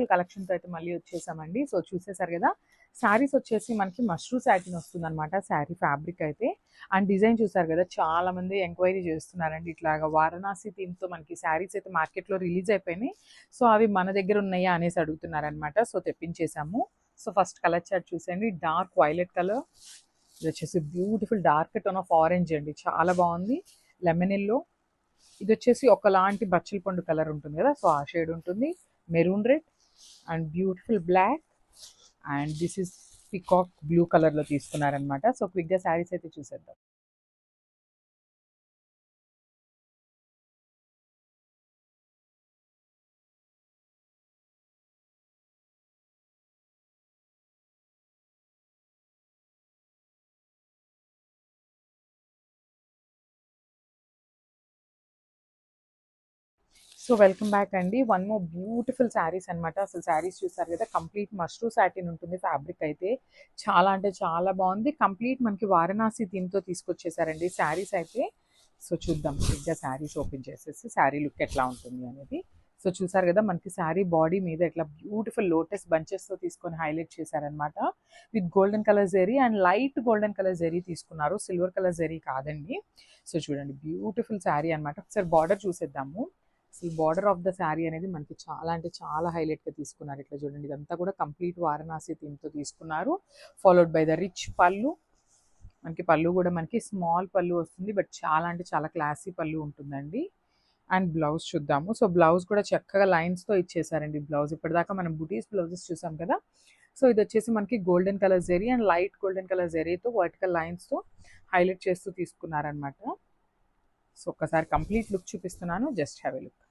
Beautiful కలెక్షన్తో అయితే మళ్ళీ వచ్చేసామండి. సో చూసేసారు కదా, శారీస్ వచ్చేసి మనకి మష్రూ సాటిన్ వస్తుంది అనమాట శారీ ఫ్యాబ్రిక్ అయితే. అండ్ డిజైన్ చూసారు కదా, చాలా మంది ఎంక్వైరీ చేస్తున్నారండి. ఇట్లాగా వారణాసి థీమ్తో మనకి శారీస్ అయితే మార్కెట్లో రిలీజ్ అయిపోయినాయి. సో అవి మన దగ్గర ఉన్నాయా అనేసి అడుగుతున్నారనమాట. సో తెప్పించేసాము. సో ఫస్ట్ కలర్ చార్ట్ చూసేయండి, డార్క్ వైలెట్ కలర్. ఇది వచ్చేసి beautiful dark tone of orange అండి, చాలా బాగుంది. Lemon yellow. ఇది వచ్చేసి ఒకలాంటి బచ్చల పండు కలర్ ఉంటుంది కదా, సో ఆ షేడ్ ఉంటుంది. Maroon red and beautiful black and this is peacock blue కలర్లో తీసుకున్నారనమాట. సో క్విక్గా శారీస్ అయితే చూసేద్దాం. సో వెల్కమ్ బ్యాక్ అండి. వన్ మోర్ బ్యూటిఫుల్ శారీస్ అనమాట. అసలు శారీస్ చూసారు కదా, కంప్లీట్ మష్రూ సాటిన్ ఉంటుంది ఫ్యాబ్రిక్ అయితే. చాలా అంటే చాలా బాగుంది. కంప్లీట్ మనకి వారణాసి థీమ్తో తీసుకొచ్చేసారండి శారీస్ అయితే. సో చూద్దాం ఇంకా శారీస్ ఓపెన్ చేసేసి శారీ లుక్ ఎట్లా ఉంటుంది అనేది. సో చూసారు కదా, మనకి శారీ బాడీ మీద ఇట్లా బ్యూటిఫుల్ లోటస్ బంచెస్తో తీసుకొని హైలైట్ చేశారనమాట. With golden colour zari and light golden colour zari తీసుకున్నారు, సిల్వర్ కలర్ జెరీ కాదండి. సో చూడండి బ్యూటిఫుల్ శారీ అనమాట. ఒకసారి బార్డర్ చూసేద్దాము. అసలు బార్డర్ ఆఫ్ ద శారీ అనేది మనకి చాలా అంటే చాలా హైలైట్గా తీసుకున్నారు. ఇట్లా చూడండి, ఇదంతా కూడా కంప్లీట్ వారణాసి థీమ్తో తీసుకున్నారు. ఫాలోడ్ బై ద రిచ్ పళ్ళు. మనకి పళ్ళు కూడా మనకి స్మాల్ పళ్ళు వస్తుంది, బట్ చాలా అంటే చాలా క్లాసీ పళ్ళు ఉంటుందండి. అండ్ బ్లౌజ్ చూద్దాము. సో బ్లౌజ్ కూడా చక్కగా లైన్స్తో ఇచ్చేసారండి. బ్లౌజ్ ఇప్పటిదాకా మనం బుటీస్ బ్లౌజెస్ చూసాం కదా, సో ఇది వచ్చేసి మనకి golden colour zari and light golden colour జెరీతో వర్టికల్ లైన్స్తో హైలైట్ చేస్తూ తీసుకున్నారనమాట. సో ఒక్కసారి కంప్లీట్ లుక్ చూపిస్తున్నాను, జస్ట్ హ్యావ్ ఎ లుక్.